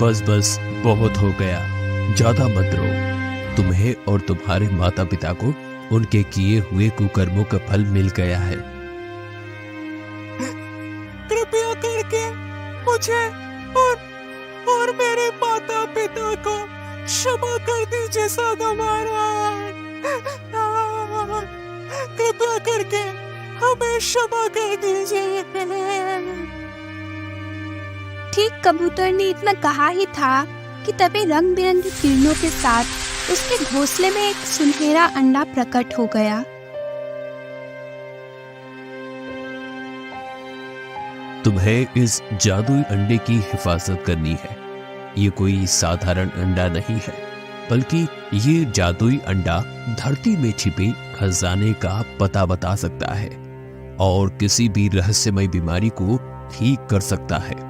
बस बस बहुत हो गया, ज्यादा मत रो। तुम्हें और तुम्हारे माता पिता को उनके किए हुए कुकर्मों का फल मिल गया है। कृपया करके मुझे और मेरे माता पिता को क्षमा कर दीजिए साधु महाराज। कृपया करके हमें क्षमा कर दीजिए। ठीक कबूतर ने इतना कहा ही था कि तभी रंग बिरंगी किरणों के साथ उसके घोंसले में एक सुनहरा अंडा प्रकट हो गया। तुम्हें इस जादुई अंडे की हिफाजत करनी है। ये कोई साधारण अंडा नहीं है, बल्कि ये जादुई अंडा धरती में छिपे खजाने का पता बता सकता है और किसी भी रहस्यमय बीमारी को ठीक कर सकता है।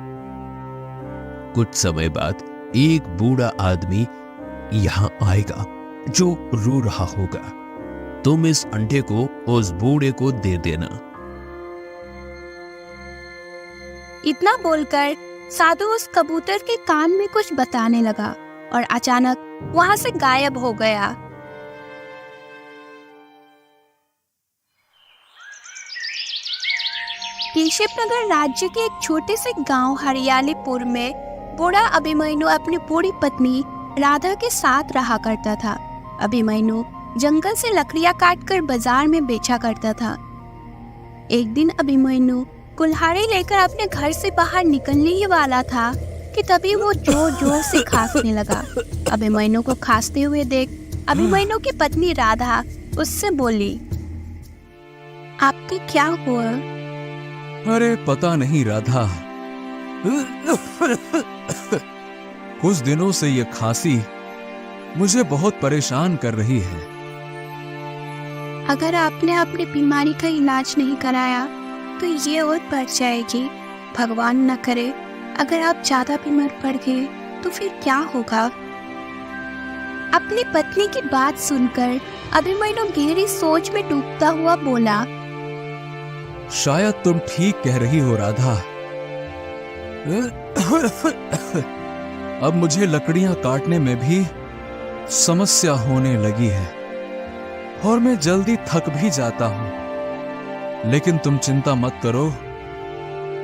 कुछ समय बाद एक बूढ़ा आदमी यहाँ आएगा जो रो रहा होगा। तुम इस अंडे को उस बूढ़े को दे देना। इतना बोलकर साधु उस कबूतर के कान में कुछ बताने लगा और अचानक वहां से गायब हो गया। केशवनगर राज्य के एक छोटे से गांव हरियालीपुर में बूढ़ा अभिमन्यु अपनी बूढ़ी पत्नी राधा के साथ रहा करता था। अभिमन्यु जंगल से लकड़ियां काटकर बाजार में बेचा करता था। एक दिन अभिमन्यु कुल्हाड़ी लेकर अपने घर से बाहर निकलने ही वाला था कि तभी वो जोर जोर से खांसने लगा। अभिमन्यु को खांसते हुए देख अभिमन्यु की पत्नी राधा उससे बोली, आपको क्या हुआ? अरे पता नहीं राधा, कुछ दिनों से ये खांसी मुझे बहुत परेशान कर रही है। अगर आपने अपनी बीमारी का इलाज नहीं कराया तो ये और बढ़ जाएगी। भगवान न करे अगर आप ज्यादा बीमार पड़ गए तो फिर क्या होगा? अपनी पत्नी की बात सुनकर अभिमन्यु गहरी सोच में डूबता हुआ बोला, शायद तुम ठीक कह रही हो राधा। अब मुझे लकड़ियां काटने में भी समस्या होने लगी है और मैं जल्दी थक भी जाता हूं। लेकिन तुम चिंता मत करो,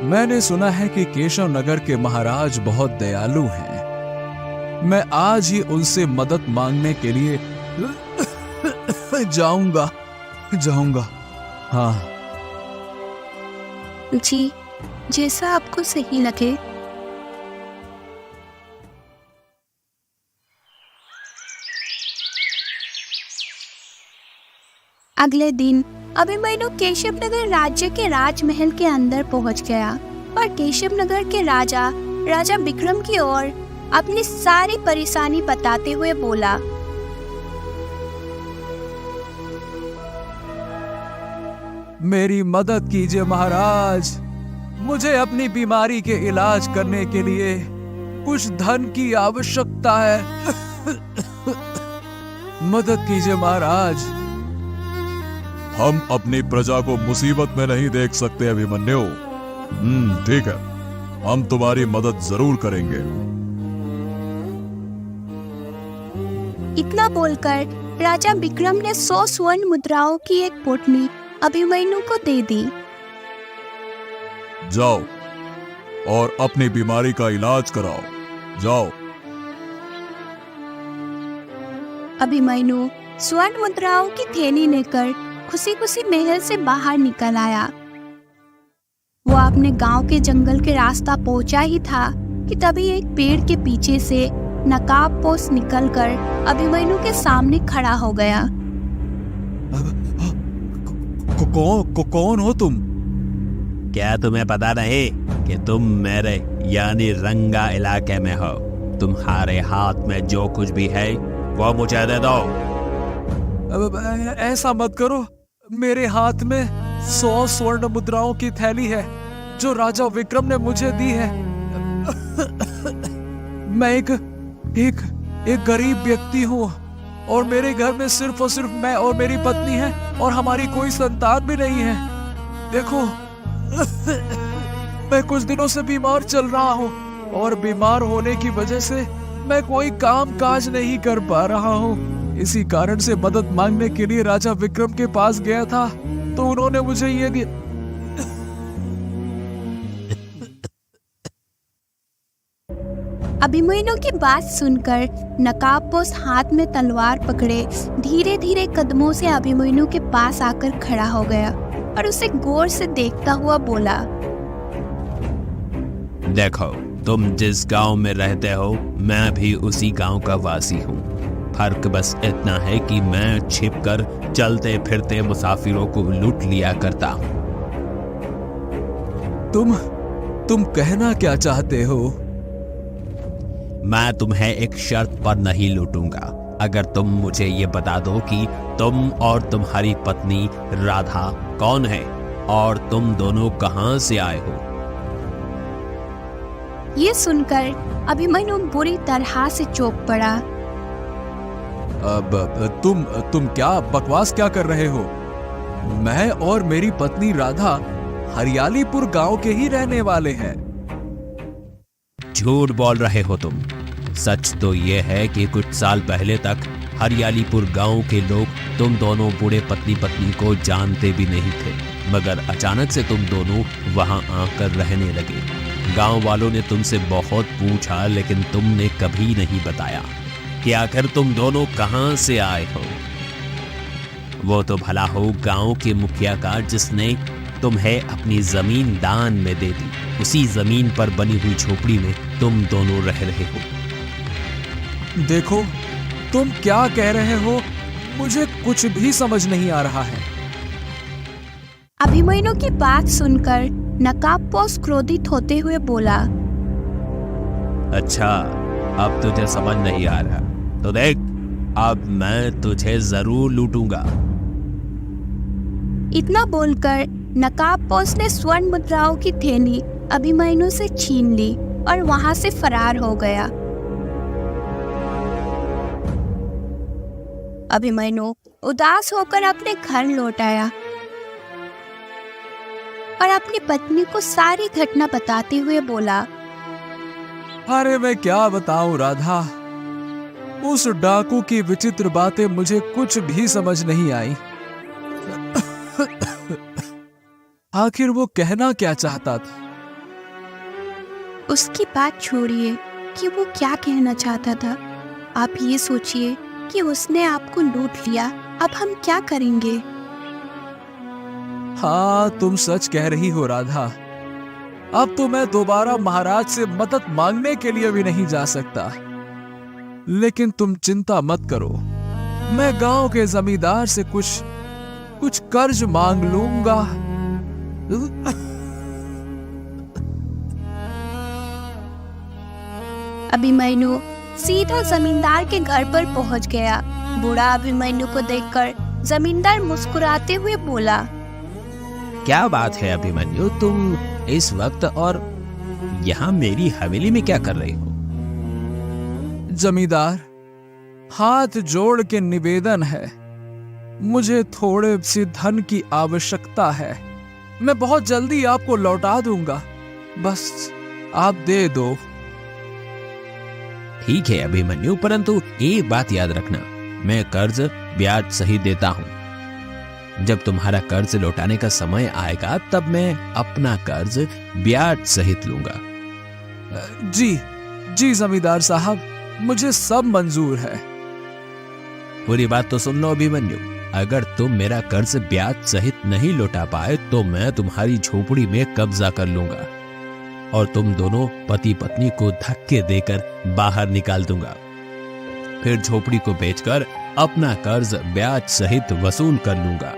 मैंने सुना है कि केशव नगर के महाराज बहुत दयालु हैं। मैं आज ही उनसे मदद मांगने के लिए जाऊंगा। हाँ जी, जैसा आपको सही लगे। अगले दिन अभिमन्यु केशवनगर राज्य के राजमहल के अंदर पहुंच गया और केशवनगर के राजा विक्रम की ओर अपनी सारी परेशानी बताते हुए बोला, मेरी मदद कीजिए महाराज। मुझे अपनी बीमारी के इलाज करने के लिए कुछ धन की आवश्यकता है। मदद कीजिए महाराज। हम अपनी प्रजा को मुसीबत में नहीं देख सकते अभिमन्यु। ठीक है, हम तुम्हारी मदद जरूर करेंगे। इतना बोलकर राजा विक्रम ने 100 स्वर्ण मुद्राओं की एक पोटली अभिमन्यु को दे दी। जाओ और अपनी बीमारी का इलाज कराओ, जाओ। अभिमन्यु स्वर्ण मुद्राओं की थैली लेकर खुशी खुशी महल से बाहर निकल आया। वो अपने गांव के जंगल के रास्ता पहुंचा ही था कि तभी एक पेड़ के पीछे से नकाबपोश निकलकर अभिमन्यु के सामने खड़ा हो गया। कौन हो तुम? क्या तुम्हें पता नहीं कि तुम मेरे यानी रंगा इलाके में हो? तुम्हारे हाथ में जो कुछ भी है वो मुझे दे दो। ऐसा मत करो, मेरे हाथ में 100 स्वर्ण मुद्राओं की थैली है जो राजा विक्रम ने मुझे दी है। मैं एक गरीब व्यक्ति हूँ और मेरे घर में सिर्फ और सिर्फ मैं और मेरी पत्नी है और हमारी कोई संतान भी नहीं है। देखो, मैं कुछ दिनों से बीमार चल रहा हूँ और बीमार होने की वजह से मैं कोई काम काज नहीं कर पा रहा हूँ। इसी कारण से मदद मांगने के लिए राजा विक्रम के पास गया था, तो उन्होंने मुझे ये अभिमन्यु की बात सुनकर नकाबपोश हाथ में तलवार पकड़े धीरे धीरे कदमों से अभिमन्यु के पास आकर खड़ा हो गया और उसे गौर से देखता हुआ बोला, देखो, तुम जिस गांव में रहते हो मैं भी उसी गांव का वासी हूँ। फर्क बस इतना है कि मैं छिपकर चलते फिरते मुसाफिरों को लूट लिया करता हूँ। तुम कहना क्या चाहते हो? मैं तुम्हें एक शर्त पर नहीं लूटूंगा, अगर तुम मुझे ये बता दो कि तुम और तुम्हारी पत्नी राधा कौन है और तुम दोनों कहां से आए हो। ये सुनकर अभिमन्यु बुरी तरह से चौंक पड़ा। अब तुम क्या बकवास क्या कर रहे हो? मैं और मेरी पत्नी राधा हरियालीपुर गांव के ही रहने वाले हैं। झूठ बोल रहे हो तुम। सच तो यह है कि कुछ साल पहले तक हरियालीपुर गांव के लोग तुम दोनों बूढ़े पत्नी पत्नी को जानते भी नहीं थे, मगर अचानक से तुम दोनों वहां आकर रहने लगे। गांव वालों ने तुमसे बहुत पूछा, लेकिन तुमने कभी नहीं बताया कि आखिर तुम दोनों कहां से आए हो। वो तो भला हो गांव के मुखिया का, जिसने तुम्हें अपनी जमीन दान में दे दी। उसी जमीन पर बनी हुई झोपड़ी में तुम दोनों रह रहे हो। देखो, तुम क्या कह रहे हो? मुझे कुछ भी समझ नहीं आ रहा है। अभिमन्यु की बात सुनकर नकाबपोश क्रोधित होते हुए बोला, अच्छा, अब तुझे समझ नहीं आ रहा तो देख, अब मैं तुझे जरूर लूटूंगा। इतना बोलकर नकाबपोश ने स्वर्ण मुद्राओं की थैली अभिमन्यु से छीन ली और वहां से फरार हो गया। अभिमन्यु उदास होकर अपने घर लौट आया और अपनी पत्नी को सारी घटना बताते हुए बोला, अरे मैं क्या बताऊं राधा, उस डाकू की विचित्र बातें मुझे कुछ भी समझ नहीं आई। आखिर वो कहना क्या चाहता था? उसकी बात छोड़िए कि वो क्या कहना चाहता था। आप ये सोचिए कि उसने आपको लूट लिया, अब हम क्या करेंगे? हाँ, तुम सच कह रही हो राधा। अब तो मैं दोबारा महाराज से मदद मांगने के लिए भी नहीं जा सकता। लेकिन तुम चिंता मत करो, मैं गांव के जमींदार से कुछ कर्ज मांग लूंगा। अभिमन्यु सीधा जमींदार के घर पर पहुंच गया। बूढ़ा अभिमन्यु को देखकर जमींदार मुस्कुराते हुए बोला, क्या बात है अभिमन्यु, तुम इस वक्त और यहाँ मेरी हवेली में क्या कर रहे हो? जमींदार, हाथ जोड़ के निवेदन है, मुझे थोड़े से धन की आवश्यकता है। मैं बहुत जल्दी आपको लौटा दूंगा, बस आप दे दो। ठीक है अभिमन्यु, परंतु एक बात याद रखना, मैं कर्ज ब्याज सहित देता हूँ। जब तुम्हारा कर्ज लौटाने का समय आएगा तब मैं अपना कर्ज ब्याज सहित लूंगा। जी जमींदार साहब, मुझे सब मंजूर है। पूरी बात तो सुन लो अभिमन्यु, अगर तुम मेरा कर्ज ब्याज सहित नहीं लौटा पाए तो मैं तुम्हारी झोपड़ी में कब्जा कर लूंगा और तुम दोनों पति पत्नी को धक्के देकर बाहर निकाल दूंगा। फिर झोपड़ी को बेचकर अपना कर्ज ब्याज सहित वसूल कर लूंगा।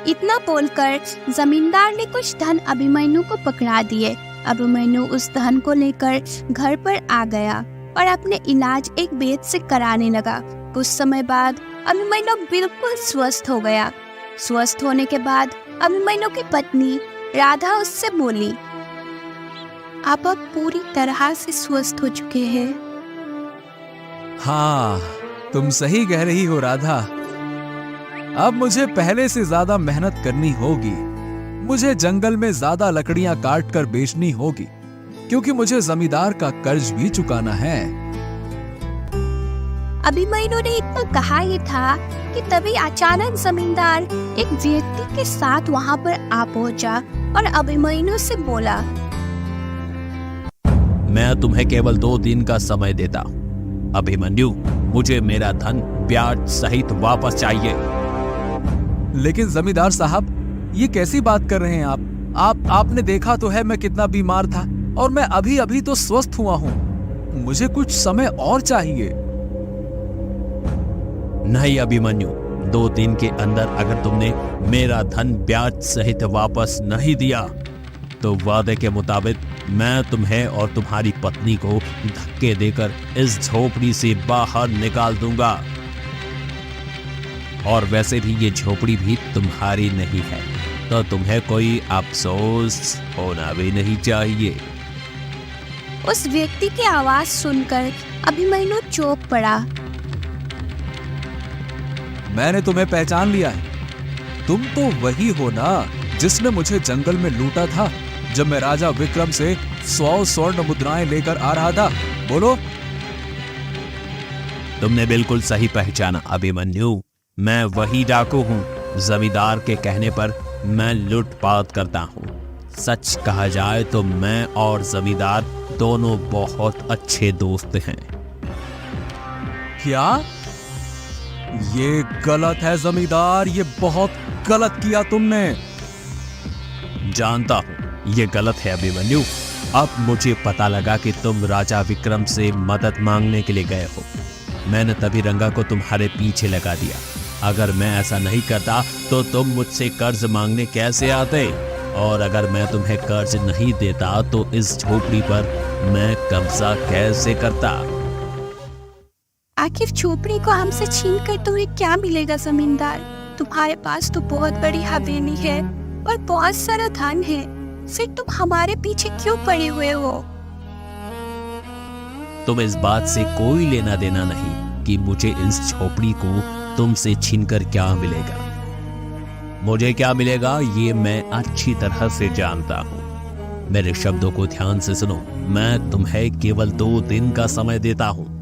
इतना बोलकर जमींदार ने कुछ धन अभिमन्यु को पकड़ा दिए। अभिमन्यु उस धन को लेकर घर पर आ गया और अपने इलाज एक वैद्य से कराने लगा। कुछ समय बाद अभिमन्यु बिल्कुल स्वस्थ हो गया। स्वस्थ होने के बाद अभिमन्यु की पत्नी राधा उससे बोली, आप अब पूरी तरह से स्वस्थ हो चुके हैं। हाँ, तुम सही कह रही हो राधा। अब मुझे पहले से ज्यादा मेहनत करनी होगी। मुझे जंगल में ज्यादा लकड़ियां काट कर बेचनी होगी क्योंकि मुझे जमींदार का कर्ज भी चुकाना है। अभिमन्यु ने इतना कहा ही था कि तभी अचानक जमींदार एक व्यक्ति के साथ वहां पर आ पहुंचा और अभिमन्यु से बोला, मैं तुम्हें केवल 2 दिन का समय देता हूं। अभिमन्यु, मुझे मेरा धन ब्याज सहित वापस चाहिए। लेकिन जमींदार साहब, ये कैसी बात कर रहे हैं आप? आपने देखा तो है मैं कितना बीमार था और मैं अभी अभी तो स्वस्थ हुआ हूँ। मुझे कुछ समय और चाहिए। नहीं अभिमन्यु, 2 दिन के अंदर अगर तुमने मेरा धन ब्याज सहित वापस नहीं दिया तो वादे के मुताबिक मैं तुम्हें और तुम्हारी पत्नी को धक्के देकर इस झोपड़ी से बाहर निकाल दूंगा। और वैसे भी ये झोपड़ी भी तुम्हारी नहीं है, तो तुम्हें कोई अफसोस होना भी नहीं चाहिए। उस व्यक्ति की आवाज सुनकर अभिमन्यु चौंक पड़ा। मैंने तुम्हें पहचान लिया है। तुम तो वही हो ना जिसने मुझे जंगल में लूटा था जब मैं राजा विक्रम से 100 स्वर्ण मुद्राएं लेकर आ रहा था। बोलो। तुमने बिल्कुल सही पहचाना अभिमन्यु, मैं वही डाकू हूँ। जमींदार के कहने पर मैं लूटपाट करता हूँ। सच कहा जाए तो मैं और जमींदार दोनों बहुत अच्छे दोस्त हैं। क्या? ये गलत है जमींदार, ये बहुत गलत किया तुमने। जानता हूँ ये गलत है अभिमन्यु। अब मुझे पता लगा कि तुम राजा विक्रम से मदद मांगने के लिए गए हो। मैंने तभी रंगा को तुम्हारे पीछे लगा दिया। अगर मैं ऐसा नहीं करता तो तुम मुझसे कर्ज मांगने कैसे आते? और अगर मैं तुम्हें कर्ज नहीं देता तो इस झोपड़ी पर मैं कब्जा कैसे करता? आखिर झोपड़ी को हमसे छीन कर तुम्हें क्या मिलेगा जमींदार? तुम्हारे पास तो बहुत बड़ी हवेली है और बहुत सारा धन है, फिर तुम हमारे पीछे क्यों पड़े हुए हो? तुम इस बात से कोई लेना देना नहीं कि मुझे इस झोपड़ी को तुमसे छीनकर क्या मिलेगा। मुझे क्या मिलेगा ये मैं अच्छी तरह से जानता हूँ। मेरे शब्दों को ध्यान से सुनो। मैं तुम्हें केवल 2 दिन का समय देता हूँ।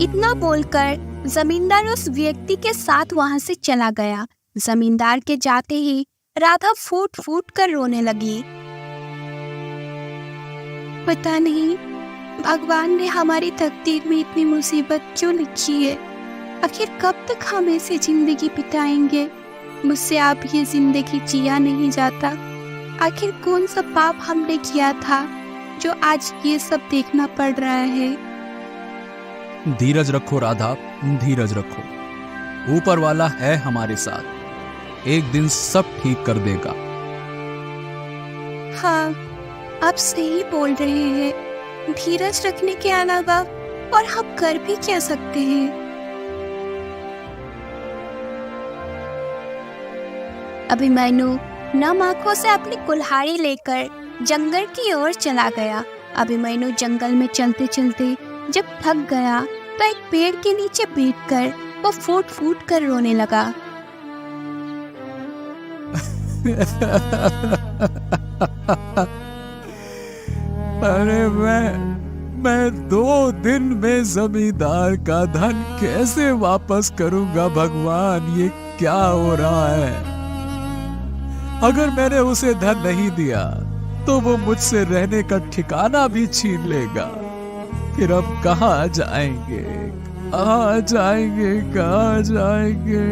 इतना बोलकर जमींदार उस व्यक्ति के साथ वहां से चला गया। जमींदार के जाते ही राधा फूट फूट कर रोने लगी। पता नहीं भगवान ने हमारी तकदीर में इतनी मुसीबत क्यों लिखी है। आखिर कब तक हम ऐसे जिंदगी बिताएंगे? मुझसे अब ये जिंदगी जिया नहीं जाता। आखिर कौन सा पाप हमने किया था जो आज ये सब देखना पड़ रहा है? धीरज रखो राधा, धीरज रखो। ऊपर वाला है हमारे साथ, एक दिन सब ठीक कर देगा। हाँ, आप सही बोल रहे हैं। धीरज रखने के अलावा और हम कर भी क्या सकते हैं? अभिमन्यु नम आंखों से अपनी कुल्हाड़ी लेकर जंगल की ओर चला गया। अभिमन्यु जंगल में चलते चलते जब थक गया तो एक पेड़ के नीचे बैठकर वो फूट फूट कर रोने लगा। अरे मैं 2 दिन में जमींदार का धन कैसे वापस करूंगा भगवान? ये क्या हो रहा है? अगर मैंने उसे धन नहीं दिया तो वो मुझसे रहने का ठिकाना भी छीन लेगा। फिर अब कहाँ जाएंगे, कहाँ जाएंगे, कहाँ जाएंगे?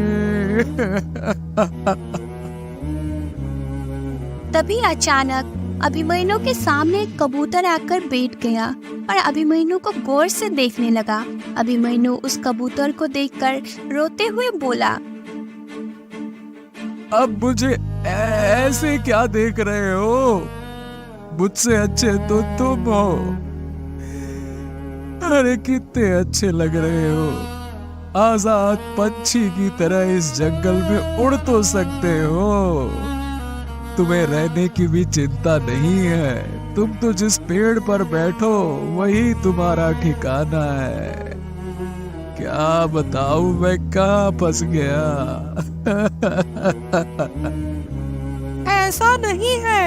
तभी अचानक अभिमन्यु के सामने एक कबूतर आकर बैठ गया और अभिमन्यु को गौर से देखने लगा। अभिमन्यु उस कबूतर को देखकर रोते हुए बोला, अब मुझे ऐसे क्या देख रहे हो? मुझसे अच्छे तो तुम हो। अरे कितने अच्छे लग रहे हो। आजाद पंछी की तरह इस जंगल में उड़ तो सकते हो। तुम्हें रहने की भी चिंता नहीं है। तुम तो जिस पेड़ पर बैठो वही तुम्हारा ठिकाना है। क्या बताऊं मैं कहाँ फंस गया। ऐसा नहीं है,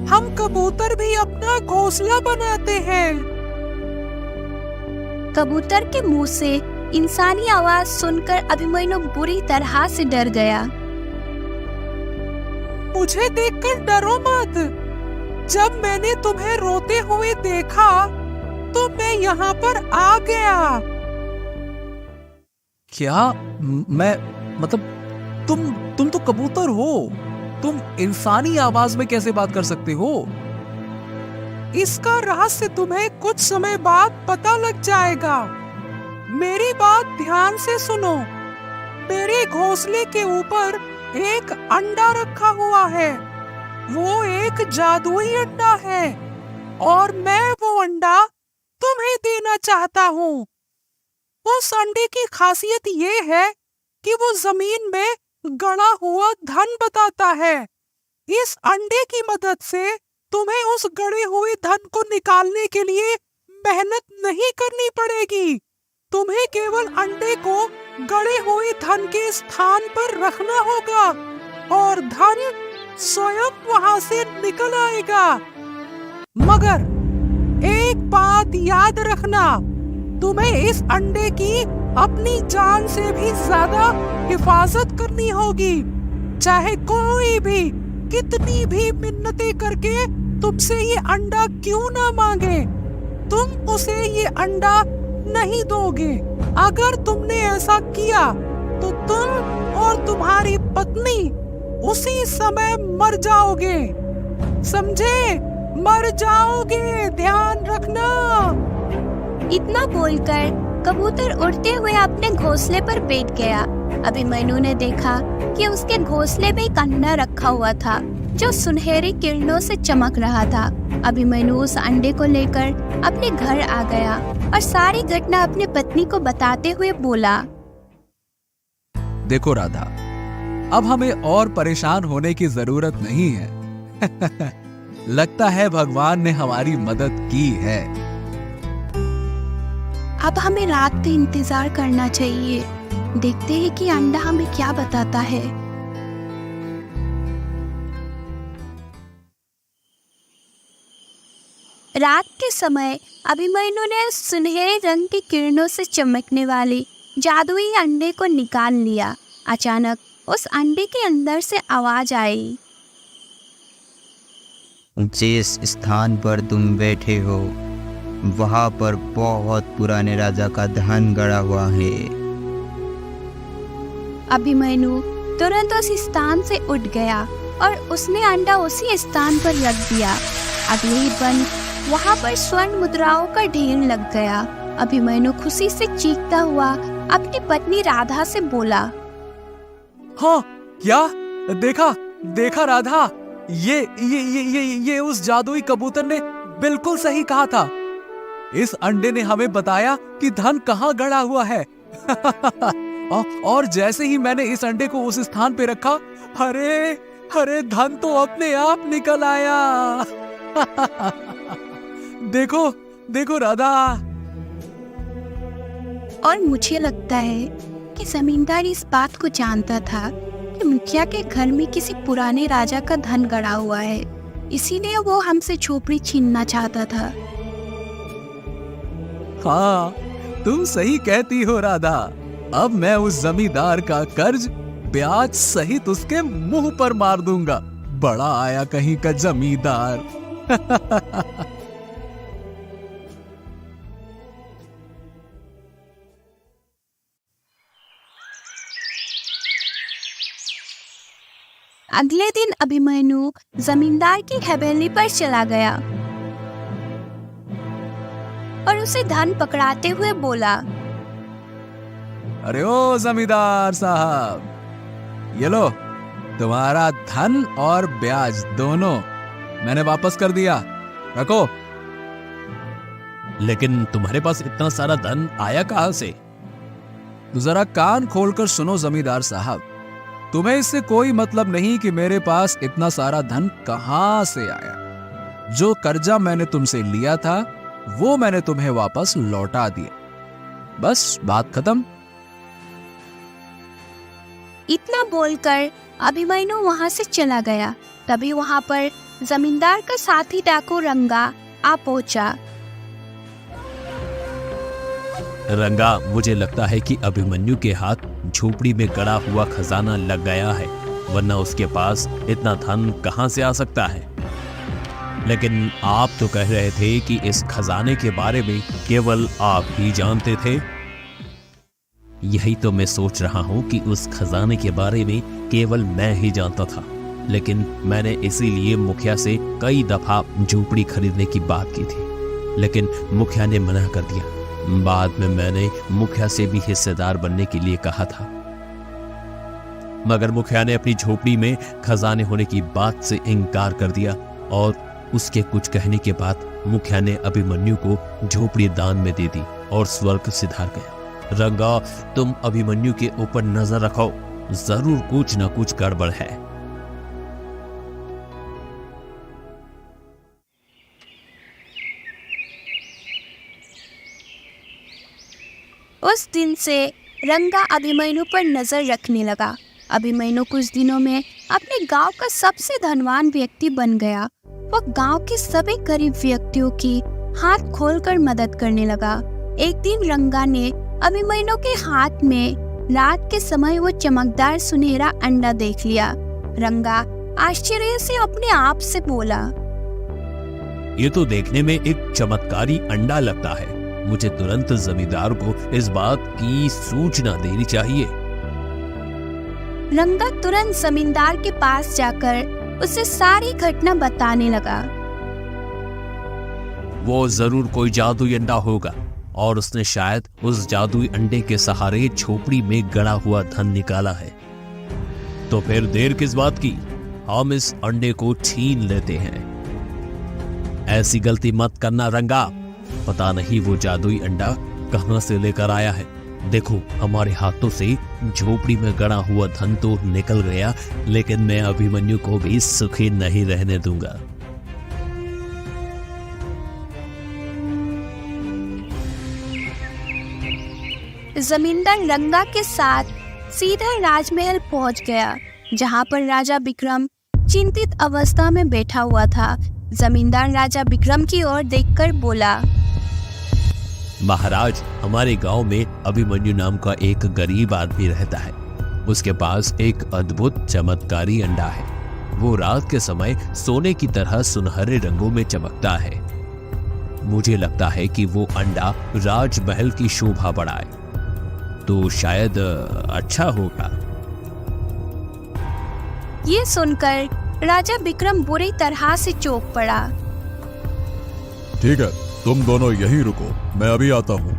हम कबूतर भी अपना घोंसला बनाते हैं। कबूतर के मुंह से इंसानी आवाज सुनकर अभिमन्यु बुरी तरह से डर गया। मुझे देखकर डरो मत। जब मैंने तुम्हें रोते हुए देखा तो मैं यहाँ पर आ गया। क्या? मैं मतलब तुम तो कबूतर हो, तुम इंसानी आवाज में कैसे बात कर सकते हो? इसका रहस्य तुम्हें कुछ समय बाद पता लग जाएगा। मेरी बात ध्यान से सुनो। मेरे घोंसले के ऊपर एक अंडा रखा हुआ है। वो एक जादुई अंडा है और मैं वो अंडा तुम्हें देना चाहता हूँ। उस अंडे की खासियत ये है कि वो जमीन में गड़ा हुआ धन बताता है। इस अंडे की मदद से तुम्हें उस गड़े हुए धन को निकालने के लिए मेहनत नहीं करनी पड़ेगी। तुम्हें केवल अंडे को गड़े हुए धन के स्थान पर रखना होगा और धन स्वयं वहां से निकल आएगा। मगर एक बात याद रखना, तुम्हें इस अंडे की अपनी जान से भी ज्यादा हिफाजत करनी होगी। चाहे कोई भी कितनी भी मिन्नतें करके तुमसे ये अंडा क्यों ना मांगे, तुम उसे ये अंडा नहीं दोगे। अगर तुमने ऐसा किया तो तुम और तुम्हारी पत्नी उसी समय मर जाओगे। समझे? मर जाओगे, ध्यान रखना। इतना बोलकर कबूतर उड़ते हुए अपने घोंसले पर बैठ गया। अभिमन्यु ने देखा कि उसके घोंसले में एक अंडा रखा हुआ था जो सुनहरी किरणों से चमक रहा था। अभिमन्यु उस अंडे को लेकर अपने घर आ गया और सारी घटना अपनी पत्नी को बताते हुए बोला, देखो राधा, अब हमें और परेशान होने की जरूरत नहीं है। लगता है भगवान ने हमारी मदद की है। अब हमें रात का इंतजार करना चाहिए। देखते हैं कि अंडा हमें क्या बताता है। रात के समय अभिमन्यु ने सुनहरे रंग की किरणों से चमकने वाली जादुई अंडे को निकाल लिया। अचानक उस अंडे के अंदर से आवाज आई, जिस स्थान पर तुम बैठे हो वहां पर बहुत पुराने राजा का धन गड़ा हुआ है। अभिमन्यु तुरंत उस स्थान से उठ गया और उसने अंडा उसी स्थान पर रख दिया। अगले ही पल वहां पर स्वर्ण मुद्राओं का ढेर लग गया। अभिमन्यु खुशी से चीखता हुआ अपनी पत्नी राधा से बोला, हाँ, क्या? देखा राधा, ये उस जादुई कबूतर ने बिल्कुल सही कहा था। इस अंडे ने हमें बताया कि धन कहाँ गड़ा हुआ है। और जैसे ही मैंने इस अंडे को उस स्थान पे रखा, अरे धन तो अपने आप निकल आया। देखो राधा। और मुझे लगता है कि जमींदार इस बात को जानता था कि मुखिया के घर में किसी पुराने राजा का धन गड़ा हुआ है, इसीलिए वो हमसे झोपड़ी छीनना चाहता था। हाँ, तुम सही कहती हो राधा। अब मैं उस जमींदार का कर्ज ब्याज सहित उसके मुंह पर मार दूंगा। बड़ा आया कहीं का जमींदार। अगले दिन अभिमन्यु जमींदार की हवेली पर चला गया और उसे धन पकड़ाते हुए बोला, अरे ओ जमींदार साहब, ये लो तुम्हारा धन और ब्याज दोनों मैंने वापस कर दिया, रखो। लेकिन तुम्हारे पास इतना सारा धन आया कहां से? तो जरा कान खोलकर सुनो जमींदार साहब, तुम्हें इससे कोई मतलब नहीं कि मेरे पास इतना सारा धन कहां से आया। जो कर्जा मैंने तुमसे लिया था वो मैंने तुम्हें वापस लौटा दिया। बस बात खत्म। इतना बोलकर अभिमन्यु वहां से चला गया। तभी वहां पर जमींदार का साथी डाकू रंगा आ पहुंचा। रंगा, मुझे लगता है कि अभिमन्यु के हाथ झोपड़ी में गड़ा हुआ खजाना लग गया है, वरना उसके पास इतना धन कहां से आ सकता है। लेकिन आप तो कह रहे थे कि इस खजाने के बारे में केवल आप ही जानते थे। यही तो मैं सोच रहा हूं कि उस खजाने के बारे में केवल मैं ही जानता था, लेकिन मैंने इसीलिए मुखिया से कई दफा झोपड़ी खरीदने की बात की थी, लेकिन मुखिया ने मना कर दिया। बाद में मैंने मुखिया से भी हिस्सेदार बनने के लिए कहा था, मगर मुखिया ने अपनी झोपड़ी में खजाने होने की बात से इनकार कर दिया और उसके कुछ कहने के बाद मुखिया ने अभिमन्यु को झोपड़ी दान में दे दी और स्वर्ग सिधार गया। रंगा, तुम अभिमन्यु के ऊपर नजर रखो, जरूर कुछ न कुछ गड़बड़ है। उस दिन से रंगा अभिमन्यु पर नजर रखने लगा। अभिमन्यु कुछ दिनों में अपने गांव का सबसे धनवान व्यक्ति बन गया। वो गांव के सभी गरीब व्यक्तियों की हाथ खोलकर मदद करने लगा। एक दिन रंगा ने अभिमन्यु के हाथ में रात के समय वो चमकदार सुनहरा अंडा देख लिया। रंगा आश्चर्य से अपने आप से बोला, ये तो देखने में एक चमत्कारी अंडा लगता है। मुझे तुरंत जमींदार को इस बात की सूचना देनी चाहिए। रंगा तुरंत जमींदार के पास जाकर उसे सारी घटना बताने लगा। वो जरूर कोई जादुई अंडा होगा और उसने शायद उस जादुई अंडे के सहारे झोपड़ी में गड़ा हुआ धन निकाला है। तो फिर देर किस बात की, हम इस अंडे को छीन लेते हैं। ऐसी गलती मत करना रंगा, पता नहीं वो जादुई अंडा कहां से लेकर आया है। देखो, हमारे हाथों से झोपड़ी में गड़ा हुआ धन तो निकल गया, लेकिन मैं अभिमन्यु को भी सुखी नहीं रहने दूंगा। जमींदार रंगा के साथ सीधा राजमहल पहुंच गया, जहां पर राजा विक्रम चिंतित अवस्था में बैठा हुआ था। जमींदार राजा विक्रम की ओर देखकर बोला, महाराज, हमारे गांव में अभिमन्यु नाम का एक गरीब आदमी रहता है। उसके पास एक अद्भुत चमत्कारी अंडा है। वो रात के समय सोने की तरह सुनहरे रंगों में चमकता है। मुझे लगता है कि वो अंडा राजमहल की शोभा बढ़ाए, तो शायद अच्छा होगा। ये सुनकर राजा विक्रम बुरी तरह से चौंक पड़ा। ठीक है, तुम दोनों यहीं रुको, मैं अभी आता हूँ।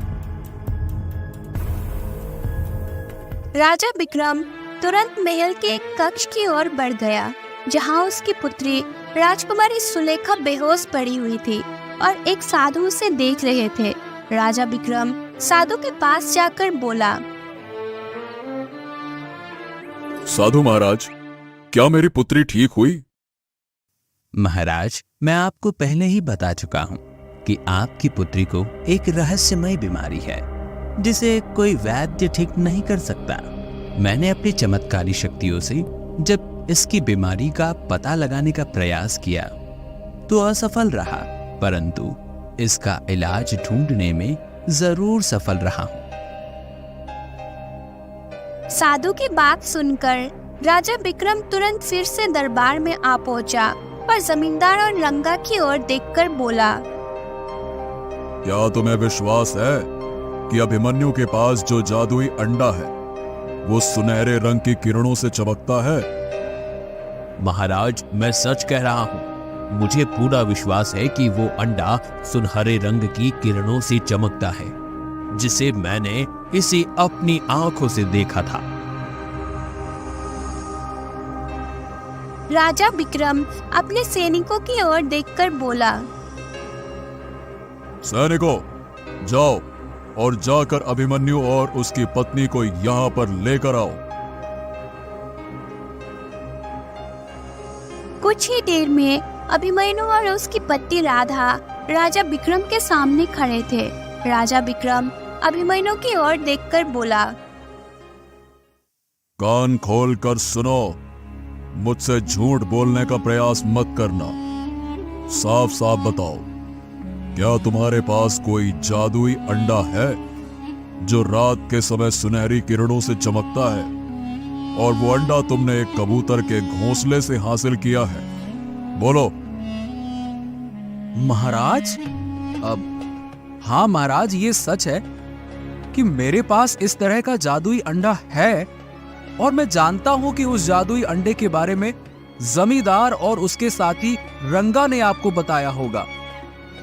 राजा विक्रम तुरंत महल के एक कक्ष की ओर बढ़ गया, जहां उसकी पुत्री राजकुमारी सुलेखा बेहोश पड़ी हुई थी और एक साधु उसे देख रहे थे। राजा विक्रम साधु के पास जाकर बोला, साधु महाराज, क्या मेरी पुत्री ठीक हुई? महाराज, मैं आपको पहले ही बता चुका हूँ कि आपकी पुत्री को एक रहस्यमय बीमारी है, जिसे कोई वैद्य ठीक नहीं कर सकता। मैंने अपनी चमत्कारी शक्तियों से जब इसकी बीमारी का पता लगाने का प्रयास किया तो असफल रहा, परंतु इसका इलाज ढूंढने में जरूर सफल रहा हूं। साधु की बात सुनकर राजा विक्रम तुरंत फिर से दरबार में आ पहुंचा और जमींदार और रंगा की ओर देखकर बोला, क्या तुम्हें विश्वास है कि अभिमन्यु के पास जो जादुई अंडा है वो सुनहरे रंग की किरणों से चमकता है? महाराज, मैं सच कह रहा हूँ। मुझे पूरा विश्वास है कि वो अंडा सुनहरे रंग की किरणों से चमकता है, जिसे मैंने इसे अपनी आंखों से देखा था। राजा विक्रम अपने सैनिकों की ओर देखकर बोला, सैनिकों, जाओ और जाकर अभिमन्यु और उसकी पत्नी को यहाँ पर लेकर आओ। कुछ ही देर में अभिमन्यु और उसकी पत्नी राधा राजा विक्रम के सामने खड़े थे। राजा विक्रम अभिमन्यु की ओर देखकर बोला, कान खोल कर सुनो, मुझसे झूठ बोलने का प्रयास मत करना। साफ साफ बताओ, क्या तुम्हारे पास कोई जादुई अंडा है जो रात के समय सुनहरी किरणों से चमकता है, और वो अंडा तुमने एक कबूतर के घोंसले से हासिल किया है? बोलो। महाराज, अब हाँ महाराज, ये सच है कि मेरे पास इस तरह का जादुई अंडा है, और मैं जानता हूं कि उस जादुई अंडे के बारे में जमींदार और उसके साथी रंगा ने आपको बताया होगा,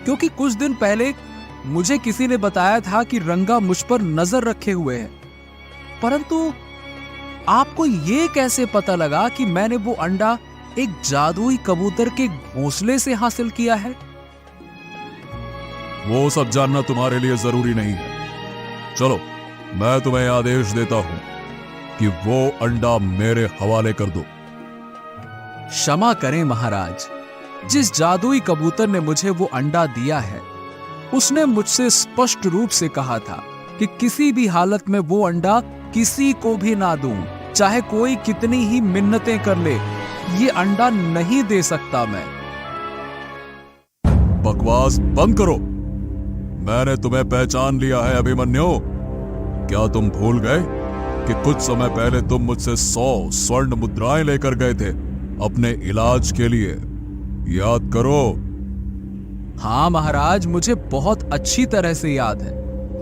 क्योंकि कुछ दिन पहले मुझे किसी ने बताया था कि रंगा मुझ पर नजर रखे हुए है। परंतु आपको ये कैसे पता लगा कि मैंने वो अंडा एक जादुई कबूतर के घोंसले से हासिल किया है? वो सब जानना तुम्हारे लिए जरूरी नहीं है। चलो, मैं तुम्हें आदेश देता हूं कि वो अंडा मेरे हवाले कर दो। क्षमा करें महाराज, जिस जादुई कबूतर ने मुझे वो अंडा दिया है, उसने मुझसे स्पष्ट रूप से कहा था कि किसी भी हालत में वो अंडा किसी को भी ना दूं, चाहे कोई कितनी ही मिन्नतें कर ले, ये अंडा नहीं दे सकता मैं। बकवास बंद करो। मैंने तुम्हें पहचान लिया है अभिमन्यु। क्या तुम भूल गए कि कुछ समय पहले तुम मुझसे 100 स्वर्ण मुद्राएं लेकर गए थे अपने इलाज के लिए? याद करो। हाँ महाराज, मुझे बहुत अच्छी तरह से याद है,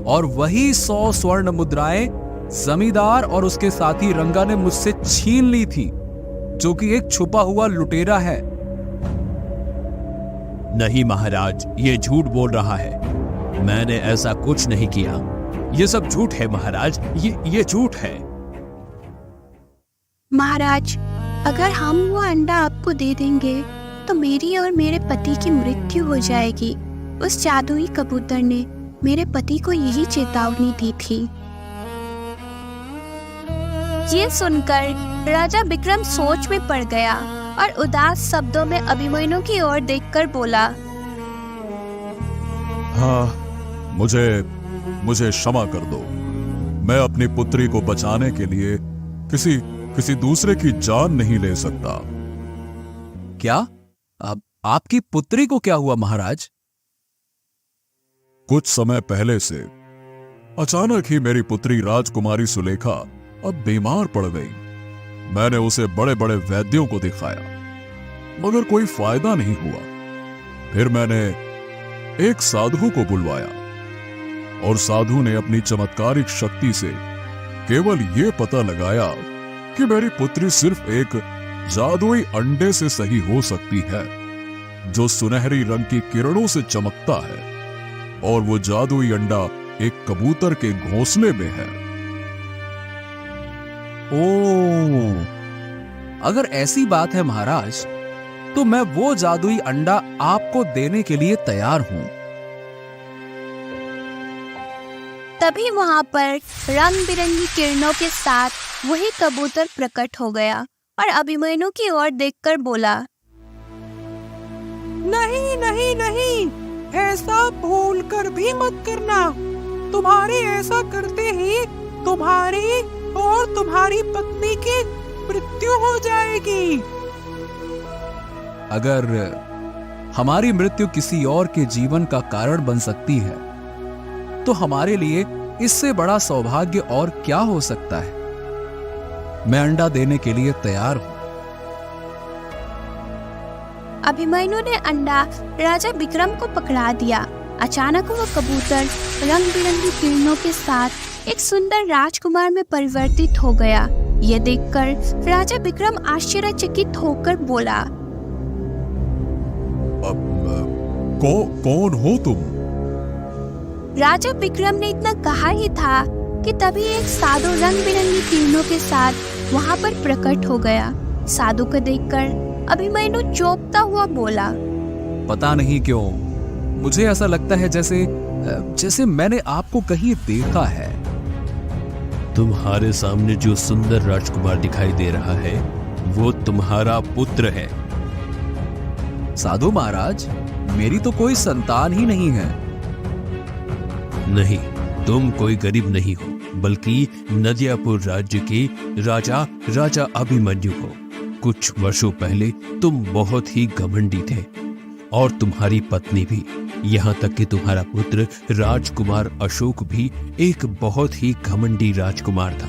और वही 100 स्वर्ण मुद्राएं जमींदार और उसके साथी रंगा ने मुझसे छीन ली थी, जो कि एक छुपा हुआ लुटेरा है। नहीं महाराज, ये झूठ बोल रहा है। मैंने ऐसा कुछ नहीं किया। ये सब झूठ है महाराज, ये झूठ है। महाराज, अगर हम वो अंडा आपको दे देंगे तो मेरी और मेरे पति की मृत्यु हो जाएगी। उस जादुई कबूतर ने मेरे पति को यही चेतावनी दी थी। ये सुनकर राजा विक्रम सोच में पड़ गया और उदास शब्दों में अभिमन्यु की ओर देखकर बोला, हाँ, मुझे क्षमा कर दो। मैं अपनी पुत्री को बचाने के लिए किसी दूसरे की जान नहीं ले सकता। क्या? अब आपकी पुत्री को क्या हुआ महाराज? कुछ समय पहले से अचानक ही मेरी पुत्री राजकुमारी सुलेखा अब बीमार पड़ गई। मैंने उसे बड़े बड़े वैद्यों को दिखाया, मगर कोई फायदा नहीं हुआ। फिर मैंने एक साधु को बुलवाया, और साधु ने अपनी चमत्कारिक शक्ति से केवल ये पता लगाया कि मेरी पुत्री सिर्फ एक जादुई अंडे से सही हो सकती है, जो सुनहरी रंग की किरणों से चमकता है, और वो जादुई अंडा एक कबूतर के घोंसले में है। ओह, अगर ऐसी बात है महाराज, तो मैं वो जादुई अंडा आपको देने के लिए तैयार हूं। तभी वहां पर रंग बिरंगी किरणों के साथ वही कबूतर प्रकट हो गया और अभिमन्यु की ओर देखकर बोला, नहीं नहीं नहीं, ऐसा भूल कर भी मत करना। तुम्हारे ऐसा करते ही तुम्हारी और तुम्हारी पत्नी की मृत्यु हो जाएगी। अगर हमारी मृत्यु किसी और के जीवन का कारण बन सकती है, तो हमारे लिए इससे बड़ा सौभाग्य और क्या हो सकता है। मैं अंडा देने के लिए तैयार हूं। अभिमन्यु ने अंडा राजा विक्रम को पकड़ा दिया। अचानक वो कबूतर रंग बिरंगी किरणों के साथ एक सुंदर राजकुमार में परिवर्तित हो गया। ये देखकर राजा विक्रम आश्चर्यचकित होकर बोला, कौन हो तुम? राजा विक्रम ने इतना कहा ही था कि तभी एक साधु रंग बिरंगी किरणों के साथ वहां पर प्रकट हो गया। साधु को देखकर अभिमन्यु चौंकता हुआ बोला, पता नहीं क्यों मुझे ऐसा लगता है जैसे मैंने आपको कहीं देखा है। तुम्हारे सामने जो सुंदर राजकुमार दिखाई दे रहा है, वो तुम्हारा पुत्र है। साधु महाराज, मेरी तो कोई संतान ही नहीं है। नहीं, तुम कोई गरीब नहीं हो, बल्कि नदियापुर राज्य के राजा अभिमन्यु हो। कुछ वर्षों पहले तुम बहुत ही घमंडी थे और तुम्हारी पत्नी भी, यहाँ तक कि तुम्हारा पुत्र राजकुमार अशोक भी एक बहुत ही घमंडी राजकुमार था,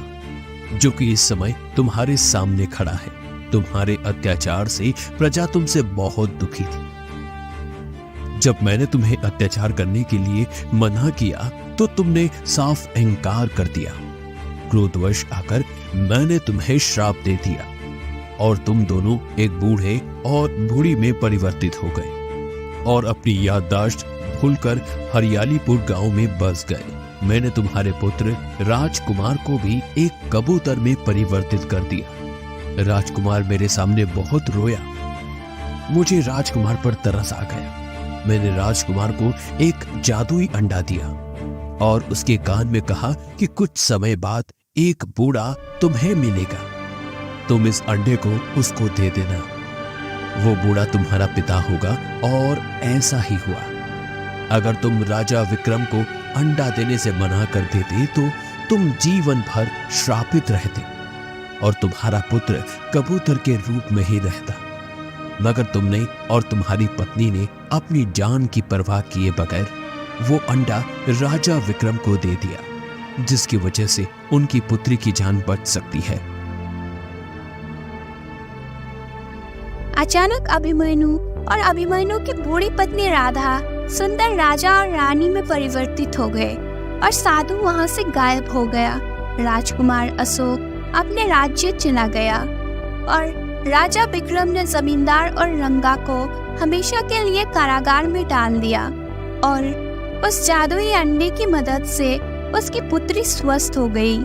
जो कि इस समय तुम्हारे सामने खड़ा है। तुम्हारे अत्याचार से प्रजा तुमसे बहुत दुखी थी। जब मैंने तुम्हें अत्याचार करने के लिए मना किया तो तुमने साफ इनकार कर दिया। क्रोधवश आकर मैंने तुम्हें श्राप दे दिया और तुम दोनों एक बूढ़े और बूढ़ी में परिवर्तित हो गए और अपनी याददाश्त भूलकर हरियालीपुर गांव में बस गए। मैंने तुम्हारे पुत्र राजकुमार को भी एक कबूतर में परिवर्तित कर दिया। राजकुमार मेरे सामने बहुत रोया। मुझे राजकुमार पर तरस आ गया। मैंने राजकुमार को एक जादुई अंडा दिया और उसके कान में कहा कि कुछ समय बाद एक बूढ़ा तुम्हें मिलेगा, तुम इस अंडे को उसको दे देना। वो बूढ़ा तुम्हारा पिता होगा। और ऐसा ही हुआ। अगर तुम राजा विक्रम को अंडा देने से मना कर देते तो तुम जीवन भर श्रापित रहते और तुम्हारा पुत्र कबूतर के रूप में ही रहता। मगर तुमने और तुम्हारी पत्नी ने अपनी जान की परवाह किए बगैर वो अंडा राजा विक्रम को दे दिया, जिसकी वजह से उनकी पुत्री की जान बच सकती है। अचानक अभिमन्यु और अभिमन्यु की बूढ़ी पत्नी राधा सुंदर राजा और रानी में परिवर्तित हो गए और साधु वहां से गायब हो गया। राजकुमार अशोक अपने राज्य चला गया और राजा विक्रम ने जमींदार और रंगा को हमेशा के लिए कारागार में डाल दिया और उस जादुई अंडे की मदद से उसकी पुत्री स्वस्थ हो गई।